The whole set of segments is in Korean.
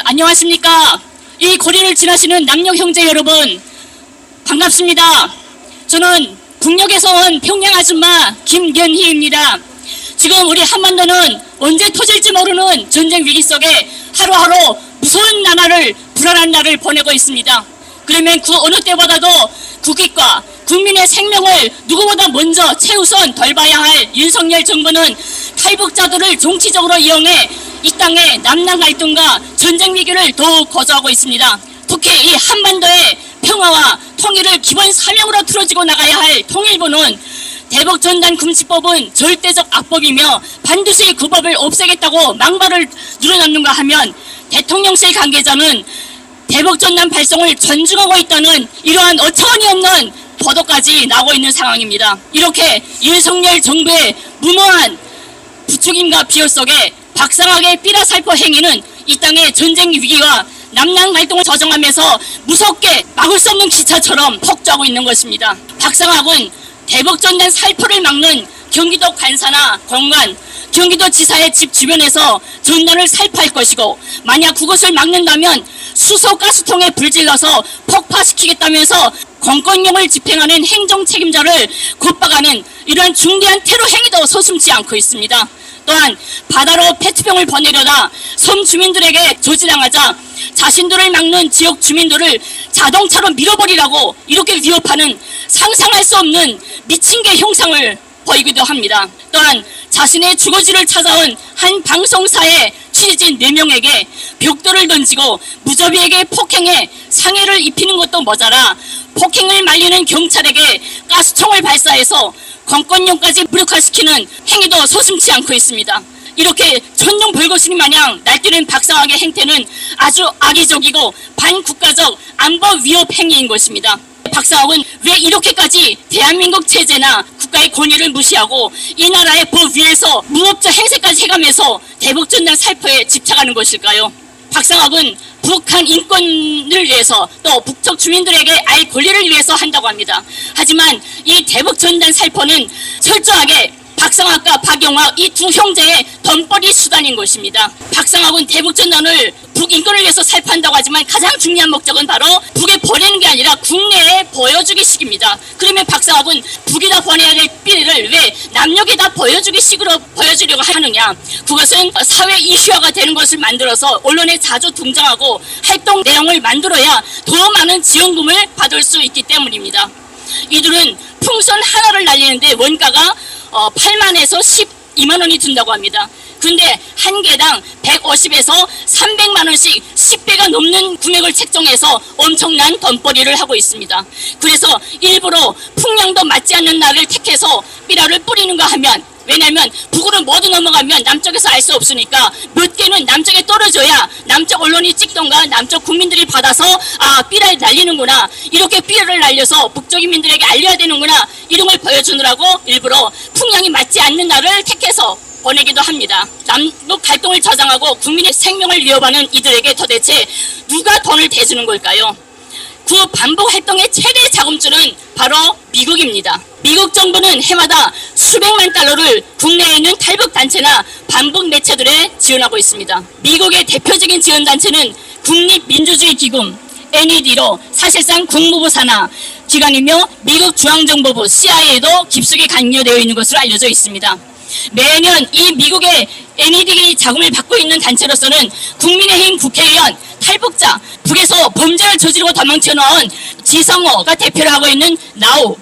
안녕하십니까. 이 거리를 지나시는 남녀 형제 여러분, 반갑습니다. 저는 북녘에서 온 평양 아줌마 김연희입니다. 지금 우리 한반도는 언제 터질지 모르는 전쟁 위기 속에 하루하루 무서운 나날을, 불안한 날을 보내고 있습니다. 그러면 그 어느 때보다도 국익과 국민의 생명을 누구보다 먼저 최우선 덜봐야 할 윤석열 정부는 탈북자들을 정치적으로 이용해 이 땅의 남남 갈등과 전쟁 위기를 더욱 거조하고 있습니다. 특히 이 한반도의 평화와 통일을 기본 사명으로 틀어지고 나가야 할 통일부는 대북전단금지법은 절대적 악법이며 반드시 그 법을 없애겠다고 망발을 늘어놓는가 하면 대통령실 관계자는 대북전단 발송을 존중하고 있다는 이러한 어처구니없는 보도까지 나오고 있는 상황입니다. 이렇게 윤석열 정부의 무모한 부추김과 비호 속에 박상학의 삐라살포 행위는 이 땅의 전쟁 위기와 남남 갈등을 조정하면서 무섭게 막을 수 없는 기차처럼 폭주하고 있는 것입니다. 박상학은 대북전단 살포를 막는 경기도 관사나 공관, 경기도지사의 집 주변에서 전단을 살포할 것이고, 만약 그것을 막는다면 수소 가스통에 불질러서 폭파시키겠다면서 공권력을 집행하는 행정 책임자를 곧박하는 이러한 중대한 테러 행위도 서슴지 않고 있습니다. 또한 바다로 페트병을 보내려다 섬 주민들에게 조지당하자 자신들을 막는 지역 주민들을 자동차로 밀어버리라고 이렇게 위협하는 상상할 수 없는 미친 개 형상을 보이기도 합니다. 또한 자신의 주거지를 찾아온 한 방송사의 취재진 4명에게 벽돌을 던지고 무자비하게 폭행해 상해를 입히는 것도 모자라 폭행을 말리는 경찰에게 가스총을 발사해서 공권력까지 무력화시키는 행위도 서슴지 않고 있습니다. 이렇게 천둥벌거시니 마냥 날뛰는 박상학의 행태는 아주 악의적이고 반국가적 안보 위협 행위인 것입니다. 박상학은 왜 이렇게까지 대한민국 체제나 국가의 권위를 무시하고 이 나라의 법 위에서 무법자 행세까지 해가면서 대북전단 살포에 집착하는 것일까요? 박상학은 북한 인권을 위해서 또 북쪽 주민들에게 알 권리를 위해서 한다고 합니다. 하지만 이 대북전단 살포는 철저하게 박상학과 박영학 이 두 형제의 덤벌이 수단인 것입니다. 박상학은 대북전단을 북인권을 위해서 살포한다고 하지만 가장 중요한 목적은 바로 북에 보내는 게 아니라 국내에 보여주기식입니다. 그러면 박상학은 북에다 보내야 될 삐리를 왜 남녘에다 보여주기식으로 보여주려고 하느냐. 그것은 사회 이슈화가 되는 것을 만들어서 언론에 자주 등장하고 활동 내용을 만들어야 더 많은 지원금을 받을 수 있기 때문입니다. 이들은 풍선 하나를 날리는데 원가가 8만에서 12만 원이 든다고 합니다. 근데 한 개당 150에서 300만 원씩 10배가 넘는 금액을 책정해서 엄청난 돈벌이를 하고 있습니다. 그래서 일부러 풍량도 맞지 않는 날을 택해서 삐라를 뿌리는가 하면, 왜냐하면 북으로 모두 넘어가면 남쪽에서 알 수 없으니까 몇 개는 남쪽에 떨어져야 남쪽 언론이 찍던가 남쪽 국민들이 받아서 삐라를 날리는구나, 이렇게 삐라를 날려서 북쪽 인민들에게 알려야 되는구나, 이런 걸 보여주느라고 일부러 풍량이 맞지 않는 날을 택해서 보내기도 합니다. 남북 갈등을 저장하고 국민의 생명을 위협하는 이들에게 도대체 누가 돈을 대주는 걸까요? 그 반복 활동의 최대 자금줄은 바로 미국입니다. 미국 정부는 해마다 수백만 달러를 국내에 있는 탈북 단체나 반북 매체들에 지원하고 있습니다. 미국의 대표적인 지원 단체는 국립민주주의 기금 NED로 사실상 국무부 산하 기관이며 미국 중앙정보부 CIA도 깊숙이 관여되어 있는 것으로 알려져 있습니다. 매년 이 미국의 NED 자금을 받고 있는 단체로서는 국민의힘 국회의원, 탈북자, 북에서 범죄를 저지르고 도망쳐 나온 지성호가 대표를 하고 있는 나우,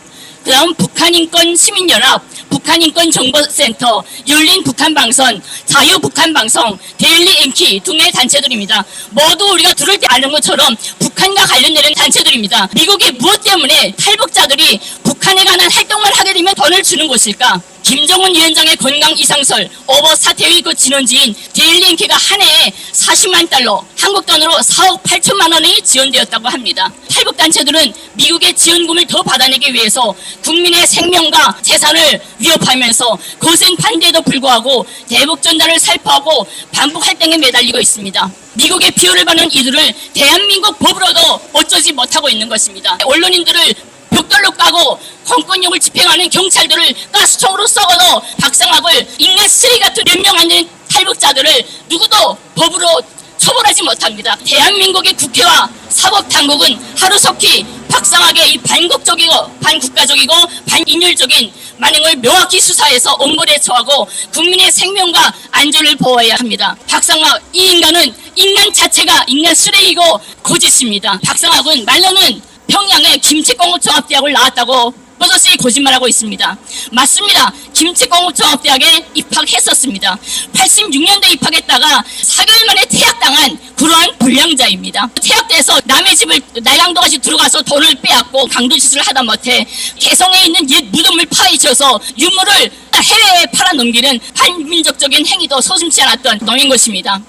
그 다음 북한인권시민연합, 북한인권정보센터, 열린북한방송, 자유북한방송, 데일리엔키 등의 단체들입니다. 모두 우리가 들을 때 아는 것처럼 북한과 관련되는 단체들입니다. 미국이 무엇 때문에 탈북자들이 북한에 관한 활동을 하게 되면 돈을 주는 것일까? 김정은 위원장의 건강 이상설, 오버 사태의 그 진원지인 데일리엔키가 한 해에 40만 달러, 한국 돈으로 4억 8천만 원이 지원되었다고 합니다. 탈북단체들은 미국의 지원금을 더 받아내기 위해서 국민의 생명과 재산을 위협하면서 거센 반대에도 불구하고 대북전단을 살포하고 반북 활동에 매달리고 있습니다. 미국의 피해를 받는 이들을 대한민국 법으로도 어쩌지 못하고 있는 것입니다. 언론인들을 벽돌로 까고 공권력을 집행하는 경찰들을 가스총으로 썩어도 박상학을 인간 쓰레기 같은 몇 명 안 되는 탈북자들을 누구도 법으로 처벌하지 못합니다. 대한민국의 국회와 사법당국은 하루속히 박상학의 이 반국적이고 반국가적이고 반인륜적인 만행을 명확히 수사해서 엄벌에 처하고 국민의 생명과 안전을 보호해야 합니다. 박상학 이 인간은 인간 자체가 인간 쓰레기고 거짓입니다. 박상학은 말로는 평양의 김치공업종합대학을 나왔다고 버젓이 거짓말하고 있습니다. 맞습니다. 김치공업종합대학에 입학했었습니다. 86년도에 입학했다가 4개월 만에 퇴학당한 그러한 불량자입니다. 퇴학돼서 남의 집을 날강도같이 들어가서 돈을 빼앗고 강도짓을 하다 못해 개성에 있는 옛 무덤을 파헤쳐서 유물을 해외에 팔아넘기는 반민족적인 행위도 서슴지 않았던 놈인 것입니다.